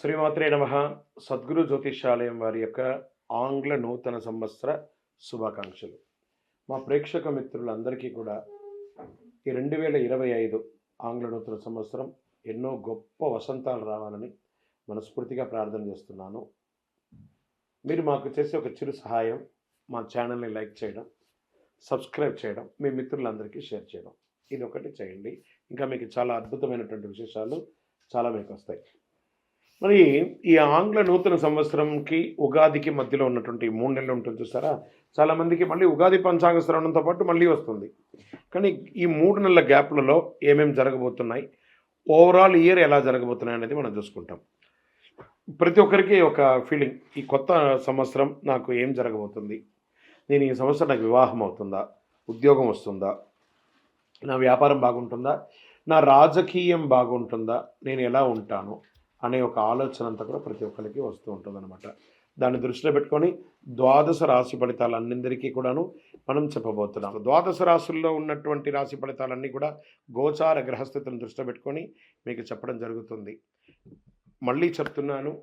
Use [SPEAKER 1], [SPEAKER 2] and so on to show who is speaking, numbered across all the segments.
[SPEAKER 1] శ్రీమాత్రే నమః. సద్గురు జ్యోతిష్యాలయం వారి యొక్క ఆంగ్ల నూతన సంవత్సర శుభాకాంక్షలు. మా ప్రేక్షక మిత్రులందరికీ కూడా ఈ 2025 ఆంగ్ల నూతన సంవత్సరం ఎన్నో గొప్ప వసంతాలు రావాలని మనస్ఫూర్తిగా ప్రార్థన చేస్తున్నాను. మీరు మాకు చేసే ఒక చిరు సహాయం, మా ఛానల్ని లైక్ చేయడం, సబ్స్క్రైబ్ చేయడం, మీ మిత్రులందరికీ షేర్ చేయడం, ఇది ఒకటి చేయండి. ఇంకా మీకు చాలా అద్భుతమైనటువంటి విశేషాలు చాలా మీకు వస్తాయి. మరి ఈ ఆంగ్ల నూతన సంవత్సరంకి ఉగాదికి మధ్యలో ఉన్నటువంటి 3 నెలలు ఉంటుంది చూసారా, చాలామందికి మళ్ళీ ఉగాది పంచాంగ శ్రవణంతో పాటు మళ్ళీ వస్తుంది. కానీ ఈ 3 నెలల గ్యాప్లలో ఏమేమి జరగబోతున్నాయి, ఓవరాల్ ఇయర్ ఎలా జరగబోతున్నాయి అనేది మనం చూసుకుంటాం. ప్రతి ఒక్కరికి ఒక ఫీలింగ్, ఈ కొత్త సంవత్సరం నాకు ఏం జరగబోతుంది, నేను ఈ సంవత్సరం నాకు వివాహం అవుతుందా, ఉద్యోగం వస్తుందా, నా వ్యాపారం బాగుంటుందా, నా రాజకీయం బాగుంటుందా, నేను ఎలా ఉంటాను అనే ఒక ఆలోచన అంతా కూడా ప్రతి ఒక్కరికి వస్తూ ఉంటుందన్నమాట. దాన్ని దృష్టిలో పెట్టుకొని ద్వాదశ రాశి ఫలితాలన్నిందరికీ కూడాను మనం చెప్పబోతున్నాం. ద్వాదశ రాశుల్లో ఉన్నటువంటి రాశి ఫలితాలన్నీ కూడా గోచార గ్రహస్థితులను దృష్టిలో పెట్టుకొని మీకు చెప్పడం జరుగుతుంది. మళ్ళీ చెప్తున్నాను,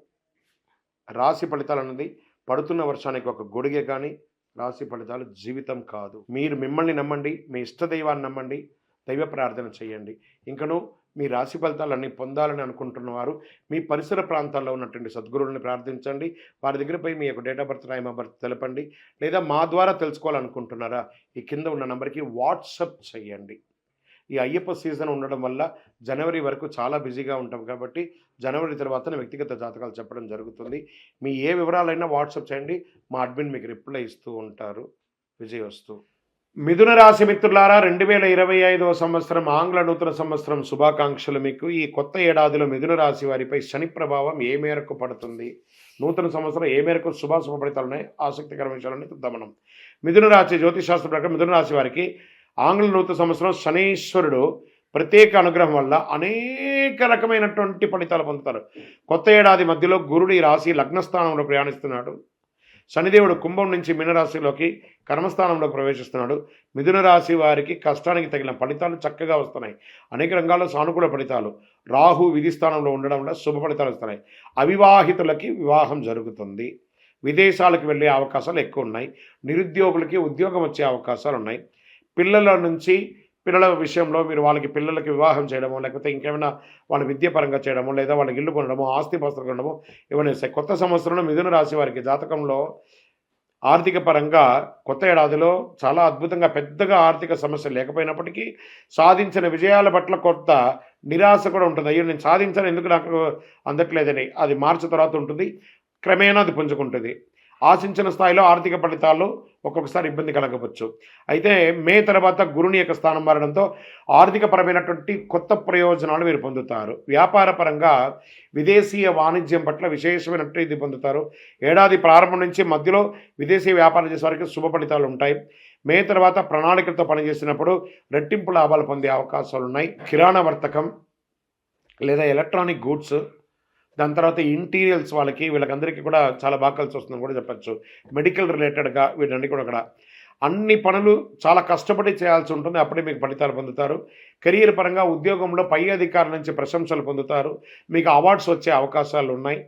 [SPEAKER 1] రాశి ఫలితాలు అన్నది పడుతున్న వర్షానికి ఒక గొడుగే, కానీ రాశి ఫలితాలు జీవితం కాదు. మీరు మిమ్మల్ని నమ్మండి, మీ ఇష్టదైవాన్ని నమ్మండి, దైవ ప్రార్థన చేయండి. ఇంకను మీ రాశి ఫలితాలన్నీ పొందాలని అనుకుంటున్నవారు మీ పరిసర ప్రాంతాల్లో ఉన్నటువంటి సద్గురువుని ప్రార్థించండి. వారి దగ్గర పోయి మీ యొక్క date of birth, time of birth తెలపండి. లేదా మా ద్వారా తెలుసుకోవాలనుకుంటున్నారా, ఈ కింద ఉన్న నెంబర్కి వాట్సప్ చేయండి. ఈ అయ్యప్ప సీజన్ ఉండడం వల్ల జనవరి వరకు చాలా బిజీగా ఉంటాం కాబట్టి జనవరి తర్వాతనే వ్యక్తిగత జాతకాలు చెప్పడం జరుగుతుంది. మీ ఏ వివరాలైనా వాట్సప్ చేయండి, మా అడ్మిన్ మీకు రిప్లై ఇస్తూ ఉంటారు. విజయవస్తు. మిథున రాశి మిత్రులారా, 2025 సంవత్సరం ఆంగ్ల నూతన సంవత్సరం శుభాకాంక్షలు మీకు. ఈ కొత్త ఏడాదిలో మిథున రాశి వారిపై శని ప్రభావం ఏ మేరకు పడుతుంది, నూతన సంవత్సరం ఏ మేరకు శుభాశుభ ఫలితాలు ఉన్నాయి, ఆసక్తికర విషయాలని చూద్దాం మనం. మిథున రాశి జ్యోతిశాస్త్ర ప్రకారం మిథున రాశి వారికి ఆంగ్ల నూతన సంవత్సరం శనీశ్వరుడు ప్రత్యేక అనుగ్రహం వల్ల అనేక రకమైనటువంటి ఫలితాలు పొందుతారు. కొత్త ఏడాది మధ్యలో గురుడు ఈ రాశి లగ్నస్థానంలో ప్రయాణిస్తున్నాడు. శనిదేవుడు కుంభం నుంచి మీనరాశిలోకి కర్మస్థానంలోకి ప్రవేశిస్తున్నాడు. మిథున రాశి వారికి కష్టానికి తగిన ఫలితాలు చక్కగా వస్తున్నాయి. అనేక రంగాల్లో సానుకూల ఫలితాలు. రాహు విధి స్థానంలో ఉండడం వల్ల శుభ ఫలితాలు వస్తున్నాయి. అవివాహితులకి వివాహం జరుగుతుంది. విదేశాలకు వెళ్ళే అవకాశాలు ఎక్కువ ఉన్నాయి. నిరుద్యోగులకి ఉద్యోగం వచ్చే అవకాశాలు ఉన్నాయి. పిల్లల విషయంలో మీరు పిల్లలకి వివాహం చేయడమో, లేకపోతే ఇంకేమైనా వాళ్ళ విద్యాపరంగా చేయడమో, లేదా వాళ్ళకి ఇల్లు కొనడమో, ఆస్తిపాస్తులు కొనడమో ఇవన్నీ వస్తాయి. కొత్త సంవత్సరంలో మిథున రాశి వారికి జాతకంలో ఆర్థిక పరంగా కొత్త ఏడాదిలో చాలా అద్భుతంగా పెద్దగా ఆర్థిక సమస్య లేకపోయినప్పటికీ సాధించిన విజయాల పట్ల కొత్త నిరాశ కూడా ఉంటుంది. అయ్యో నేను సాధించాను, ఎందుకు నాకు అందట్లేదని. అది మార్చి తర్వాత ఉంటుంది, క్రమేణా అది పుంజుకుంటుంది. ఆశించిన స్థాయిలో ఆర్థిక ఫలితాలు ఒక్కొక్కసారి ఇబ్బంది కలగవచ్చు. అయితే మే తర్వాత గురుని యొక్క స్థానం మారడంతో ఆర్థికపరమైనటువంటి కొత్త ప్రయోజనాలు మీరు పొందుతారు. వ్యాపార పరంగా విదేశీయ వాణిజ్యం పట్ల విశేషమైనట్టు ఇది పొందుతారు. ఏడాది ప్రారంభం నుంచి మధ్యలో విదేశీ వ్యాపారం చేసే వారికి శుభ ఫలితాలు ఉంటాయి. మే తర్వాత ప్రణాళికలతో పనిచేసినప్పుడు రెట్టింపు లాభాలు పొందే అవకాశాలు ఉన్నాయి. కిరాణా వర్తకం లేదా ఎలక్ట్రానిక్ గూడ్స్, దాని తర్వాత ఇంటీరియల్స్ వీళ్ళకందరికీ కూడా చాలా బాగా కలిసి వస్తుందని కూడా చెప్పచ్చు. మెడికల్ రిలేటెడ్గా వీటన్ని కూడా అక్కడ అన్ని పనులు చాలా కష్టపడి చేయాల్సి ఉంటుంది, అప్పుడే మీకు ఫలితాలు పొందుతారు. కెరీర్ పరంగా ఉద్యోగంలో పై అధికారుల నుంచి ప్రశంసలు పొందుతారు. మీకు అవార్డ్స్ వచ్చే అవకాశాలు ఉన్నాయి.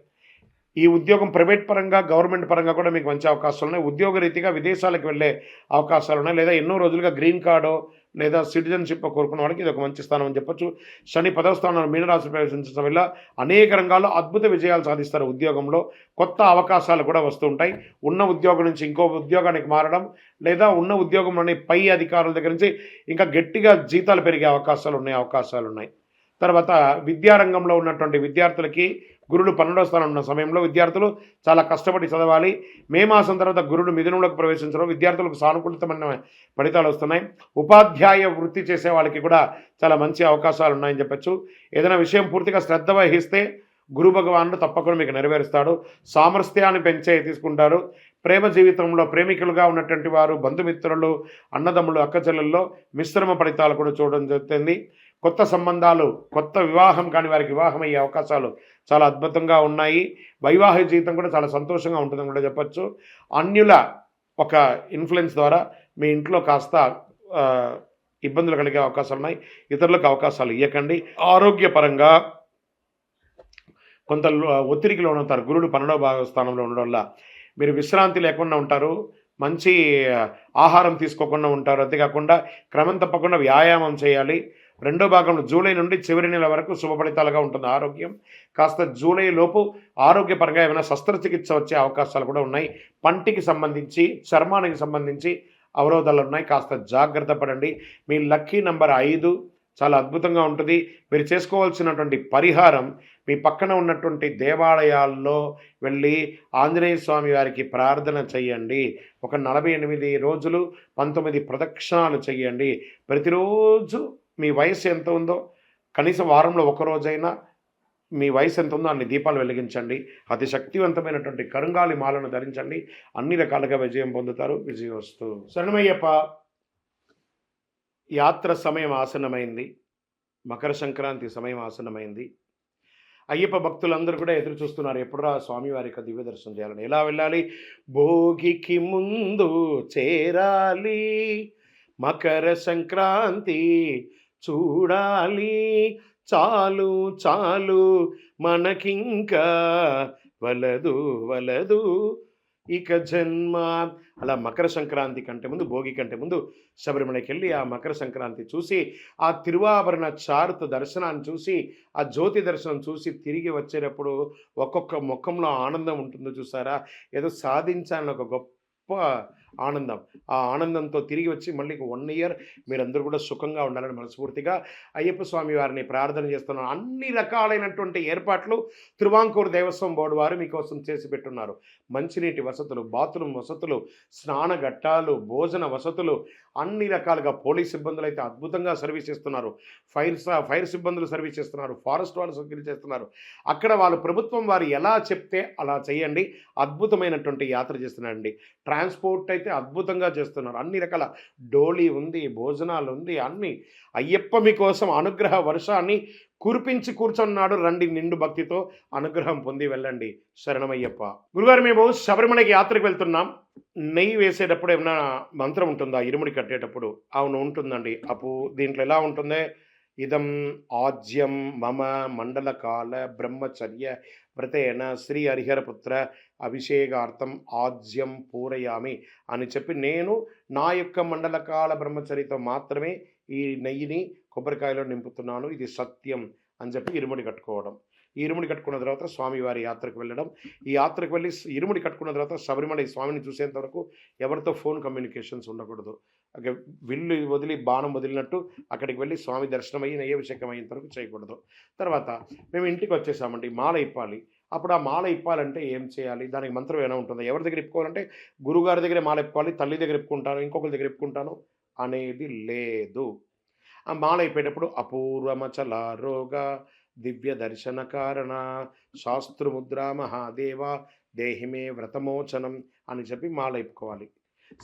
[SPEAKER 1] ఈ ఉద్యోగం ప్రైవేట్ పరంగా గవర్నమెంట్ పరంగా కూడా మీకు మంచి అవకాశాలు ఉన్నాయి. ఉద్యోగ రీతిగా విదేశాలకు వెళ్ళే అవకాశాలు ఉన్నాయి. లేదా ఎన్నో రోజులుగా గ్రీన్ కార్డో లేదా సిటిజన్షిప్ కోరుకున్న వాళ్ళకి ఇది ఒక మంచి స్థానం అని చెప్పొచ్చు. శని 10వ స్థానంలో మీనరాశి ప్రవేశించడం వల్ల అనేక రంగాల్లో అద్భుత విజయాలు సాధిస్తారు. ఉద్యోగంలో కొత్త అవకాశాలు కూడా వస్తూ ఉంటాయి. ఉన్న ఉద్యోగం నుంచి ఇంకో ఉద్యోగానికి మారడం, లేదా ఉన్న ఉద్యోగంలోని పై అధికారుల దగ్గర నుంచి ఇంకా గట్టిగా జీతాలు పెరిగే అవకాశాలు ఉన్నాయి. తర్వాత విద్యారంగంలో ఉన్నటువంటి విద్యార్థులకి గురుడు 12వ స్థానం ఉన్న సమయంలో విద్యార్థులు చాలా కష్టపడి చదవాలి. మే మాసం తర్వాత గురుడు మిథునంలోకి ప్రవేశించడం విద్యార్థులకు సానుకూలితమైన ఫలితాలు వస్తున్నాయి. ఉపాధ్యాయ వృత్తి చేసే వాళ్ళకి కూడా చాలా మంచి అవకాశాలు ఉన్నాయని చెప్పచ్చు. ఏదైనా విషయం పూర్తిగా శ్రద్ధ వహిస్తే గురు భగవానుడు తప్పకుండా మీకు నెరవేరుస్తాడు. సామర్థ్యాన్ని తీసుకుంటారు. ప్రేమ జీవితంలో ప్రేమికులుగా ఉన్నటువంటి వారు, బంధుమిత్రులు, అన్నదమ్ములు, అక్కచెల్లెల్లో మిశ్రమ ఫలితాలు కూడా చూడడం జరుగుతుంది. కొత్త సంబంధాలు, కొత్త వివాహం కాని వారికి వివాహం అయ్యే అవకాశాలు చాలా అద్భుతంగా ఉన్నాయి. వైవాహిక జీవితం కూడా చాలా సంతోషంగా ఉంటుందని కూడా చెప్పచ్చు. అన్యుల ఒక ఇన్ఫ్లుయెన్స్ ద్వారా మీ ఇంట్లో కాస్త ఇబ్బందులు కలిగే అవకాశాలు ఉన్నాయి. ఇతరులకు అవకాశాలు ఇవ్వకండి. ఆరోగ్యపరంగా కొంత ఒత్తిడికి లోనవుతారు. గురుడు 12వ భాగస్థానంలో ఉండడం వల్ల మీరు విశ్రాంతి లేకుండా ఉంటారు. మంచి ఆహారం తీసుకోకుండా ఉంటారు. అంతేకాకుండా క్రమం తప్పకుండా వ్యాయామం చేయాలి. రెండో భాగంలో జూలై నుండి చివరి నెల వరకు శుభ ఫలితాలుగా ఉంటుంది ఆరోగ్యం. కాస్త జూలై లోపు ఆరోగ్యపరంగా ఏమైనా శస్త్రచికిత్స వచ్చే అవకాశాలు కూడా ఉన్నాయి. పంటికి సంబంధించి, చర్మానికి సంబంధించి అవరోధాలు ఉన్నాయి. కాస్త జాగ్రత్త పడండి. మీ లక్కీ నంబర్ 5 చాలా అద్భుతంగా ఉంటుంది. మీరు చేసుకోవాల్సినటువంటి పరిహారం, మీ పక్కన ఉన్నటువంటి దేవాలయాల్లో వెళ్ళి ఆంజనేయ స్వామి వారికి ప్రార్థన చేయండి. ఒక 48 రోజులు 19 ప్రదక్షిణాలు చేయండి. ప్రతిరోజు మీ వయసు ఎంత ఉందో కనీసం వారంలో ఒక రోజైనా మీ వయసు ఎంత ఉందో అన్ని దీపాలు వెలిగించండి. అతి శక్తివంతమైనటువంటి కరుంగాలి మాలను ధరించండి. అన్ని రకాలుగా విజయం పొందుతారు. విజయోస్తు. శరణమయ్యప్ప. యాత్ర సమయం ఆసన్నమైంది. మకర సంక్రాంతి సమయం ఆసన్నమైంది. అయ్యప్ప భక్తులందరూ కూడా ఎదురు చూస్తున్నారు, ఎప్పుడురా స్వామివారి యొక్క దివ్య దర్శనం చేయాలని. ఎలా వెళ్ళాలి? భోగికి ముందు చేరాలి, మకర సంక్రాంతి చూడాలి, చాలు చాలు మనకింకా వలదు వలదు ఇక జన్మ. అలా మకర సంక్రాంతి కంటే ముందు, భోగి కంటే ముందు శబరిమలకి వెళ్ళి ఆ మకర సంక్రాంతి చూసి, ఆ తిరువాభరణ చారుత దర్శనాన్ని చూసి, ఆ జ్యోతి దర్శనం చూసి తిరిగి వచ్చేటప్పుడు ఒక్కొక్క ముఖంలో ఆనందం ఉంటుందో చూసారా? ఏదో సాధించాలని ఒక గొప్ప ఆనందం. ఆ ఆనందంతో తిరిగి వచ్చి మళ్ళీ 1 ఇయర్ మీరందరూ కూడా సుఖంగా ఉండాలని మనస్ఫూర్తిగా అయ్యప్ప స్వామి వారిని ప్రార్థన చేస్తున్నాను. అన్ని రకాలైనటువంటి ఏర్పాట్లు తిరువాంకూరు దేవస్వం బోర్డు వారు మీకోసం చేసి పెట్టున్నారు. మంచినీటి వసతులు, బాత్రూమ్ వసతులు, స్నాన ఘట్టాలు, భోజన వసతులు, అన్ని రకాలుగా. పోలీస్ సిబ్బందులు అయితే అద్భుతంగా సర్వీస్ ఇస్తున్నారు. ఫైర్ సిబ్బందులు సర్వీస్ చేస్తున్నారు. ఫారెస్ట్ వాళ్ళు సర్వీస్ చేస్తున్నారు. అక్కడ వాళ్ళు ప్రభుత్వం వారు ఎలా చెప్తే అలా చేయండి. అద్భుతమైనటువంటి యాత్ర చేస్తున్నారండి. ట్రాన్స్పోర్ట్ అయితే అద్భుతంగా చేస్తున్నారు. అన్ని రకాల డోలీ ఉంది, భోజనాలు ఉంది, అన్ని. అయ్యప్ప మీకోసం అనుగ్రహ వర్షాన్ని కురిపించి కూర్చున్నాడు. రండి, నిండు భక్తితో అనుగ్రహం పొంది వెళ్ళండి. శరణమయ్యప్ప. గురుగారు, మేము శబరిమలకి యాత్రకు వెళ్తున్నాం. నెయ్యి వేసేటప్పుడు ఏమైనా మంత్రం ఉంటుందా ఇరుముడి కట్టేటప్పుడు? అవును, ఉంటుందండి. దీంట్లో ఎలా ఉంటుందే, ఇదం ఆజ్యం మమ మండలకాల బ్రహ్మచర్య వ్రతేన శ్రీ హరిహరపుత్ర అభిషేకార్థం ఆజ్యం పూరయామి అని చెప్పి, నేను నా యొక్క మండలకాల బ్రహ్మచర్యతో మాత్రమే ఈ నెయ్యిని కొబ్బరికాయలో నింపుతున్నాను, ఇది సత్యం అని చెప్పి ఇరుముడి కట్టుకోవడం. ఈ ఇరుముడి కట్టుకున్న తర్వాత స్వామివారి యాత్రకు వెళ్ళడం. ఈ యాత్రకు వెళ్ళి ఇరుముడి కట్టుకున్న తర్వాత శబరిమల స్వామిని చూసేంత వరకు ఎవరితో ఫోన్ కమ్యూనికేషన్స్ ఉండకూడదు. విల్లు వదిలి బాణం వదిలినట్టు అక్కడికి వెళ్ళి స్వామి దర్శనం అయ్యి నైవేద్యం అయ్యేంత వరకు చేయకూడదు. తర్వాత మేము ఇంటికి వచ్చేసామండి. మాల ఇప్పాలి. అప్పుడు ఆ మాల ఇప్పాలంటే ఏం చేయాలి? దానికి మంత్రం ఏమైనా ఉంటుందా? ఎవరి దగ్గర ఇప్పుకోవాలంటే గురుగారి దగ్గరే మాల ఇప్పుకోవాలి, తల్లి దగ్గర ఇప్పుకుంటాను, ఇంకొకరి దగ్గర ఇప్పుకుంటాను అనేది లేదు. ఆ మాల అయిపోయేటప్పుడు అపూర్వమచల రోగ దివ్య దర్శన కారణ శాస్త్రముద్ర మహాదేవ దేహిమే వ్రతమోచనం అని చెప్పి మాల ఇప్పుకోవాలి.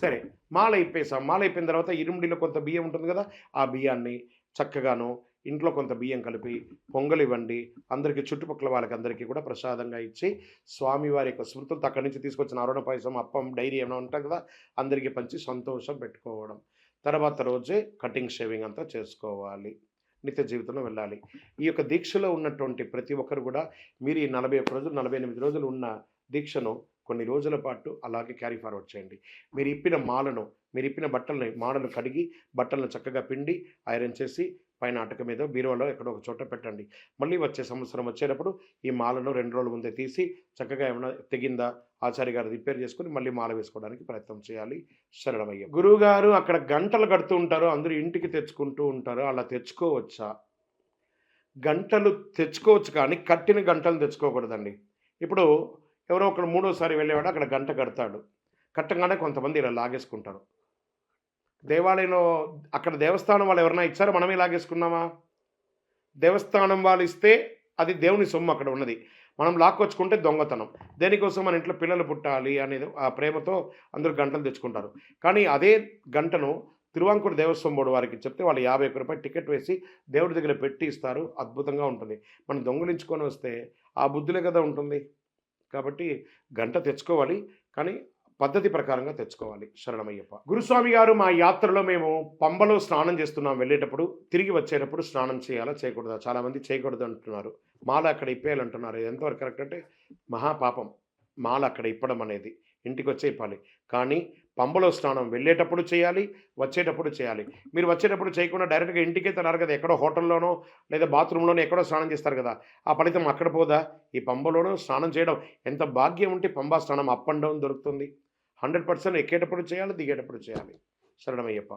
[SPEAKER 1] సరే, మాల ఇప్పేసాం. మాల అయిపోయిన తర్వాత ఇరుముడిలో కొంత బియ్యం ఉంటుంది కదా, ఆ బియ్యాన్ని చక్కగాను ఇంట్లో కొంత బియ్యం కలిపి పొంగల్ ఇవ్వండి. అందరికీ, చుట్టుపక్కల వాళ్ళకి అందరికీ కూడా ప్రసాదంగా ఇచ్చి స్వామివారి యొక్క స్మృతులతో అక్కడి నుంచి తీసుకొచ్చిన అరుణ పాయసం, అప్పం, డైరీ ఏమైనా ఉంటాయి కదా, అందరికీ పంచి సంతోషం పెట్టుకోవడం. తర్వాత రోజే కటింగ్ షేవింగ్ అంతా చేసుకోవాలి. నిత్య జీవితంలో వెళ్ళాలి. ఈ యొక్క దీక్షలో ఉన్నటువంటి ప్రతి ఒక్కరు కూడా మీరు ఈ 41 రోజులు 48 రోజులు ఉన్న దీక్షను కొన్ని రోజుల పాటు అలాగే క్యారీ ఫార్వర్డ్ చేయండి. మీరు ఇప్పిన మాలను, మీరు ఇప్పిన బట్టలని, మాలను కడిగి బట్టలను చక్కగా పిండి ఐరన్ చేసి పైన అటక మీద బీరువాలో ఎక్కడో ఒక చోట పెట్టండి. మళ్ళీ వచ్చే సంవత్సరం వచ్చేటప్పుడు ఈ మాలను 2 రోజుల ముందే తీసి చక్కగా ఏమైనా తెగిందా ఆచార్య గారు రిపేర్ చేసుకుని మళ్ళీ మాల వేసుకోవడానికి ప్రయత్నం చేయాలి. శరణమయ్య. గురువుగారు అక్కడ గంటలు కడుతూ ఉంటారు, అందరూ ఇంటికి తెచ్చుకుంటూ ఉంటారు. అలా తెచ్చుకోవచ్చా? గంటలు తెచ్చుకోవచ్చు, కానీ కట్టిన గంటలు తెచ్చుకోకూడదండి. ఇప్పుడు ఎవరో ఒకడు మూడోసారి వెళ్ళేవాడు అక్కడ గంట కడతాడు. కట్టంగానే కొంతమంది ఇలా లాగేసుకుంటారు. దేవాలయంలో అక్కడ దేవస్థానం వాళ్ళు ఎవరైనా ఇచ్చారో మనమే లాగేసుకున్నామా? దేవస్థానం వాళ్ళు ఇస్తే అది దేవుని సొమ్ము అక్కడ ఉన్నది. మనం లాక్కొచ్చుకుంటే దొంగతనం. దేనికోసం మన ఇంట్లో పిల్లలు పుట్టాలి అనేది ఆ ప్రేమతో అందరూ గంటలు తెచ్చుకుంటారు. కానీ అదే గంటను తిరువాంకూరు దేవస్వం బోర్డు వారికి చెప్తే వాళ్ళు 51 రూపాయలు టికెట్ వేసి దేవుడి దగ్గర పెట్టి ఇస్తారు. అద్భుతంగా ఉంటుంది. మనం దొంగలించుకొని వస్తే ఆ బుద్ధులే కదా ఉంటుంది. కాబట్టి గంట తెచ్చుకోవాలి, కానీ పద్ధతి ప్రకారంగా తెచ్చుకోవాలి. శరణమయ్యప్ప. గురుస్వామి గారు, మా యాత్రలో మేము పంబలో స్నానం చేస్తున్నాం వెళ్ళేటప్పుడు. తిరిగి వచ్చేటప్పుడు స్నానం చేయాలా చేయకూడదా? చాలామంది చేయకూడదు అంటున్నారు. మాల అక్కడ ఇప్పేయాలంటున్నారు. ఇది ఎంతవరకు కరెక్ట్ అంటే మహాపాపం మాల అక్కడ ఇప్పడం అనేది. ఇంటికి వచ్చే ఇప్పాలి. కానీ పంబలో స్నానం వెళ్ళేటప్పుడు చేయాలి, వచ్చేటప్పుడు చేయాలి. మీరు వచ్చేటప్పుడు చేయకుండా డైరెక్ట్‌గా ఇంటికే తెల్లారు కదా! ఎక్కడో హోటల్‌లోనో లేదా బాత్రూమ్‌లోనో ఎక్కడో స్నానం చేస్తారు కదా! ఆ ఫలితం అక్కడ పోదా? ఈ పంబలోనో స్నానం చేయడం ఎంత భాగ్యం ఉంటే పంబా స్నానం అప్ అండ్ డౌన్ దొరుకుతుంది. 100% ఎక్కేటప్పుడు చేయాలి, దిగేటప్పుడు చేయాలి. శరణమయ్యప్ప.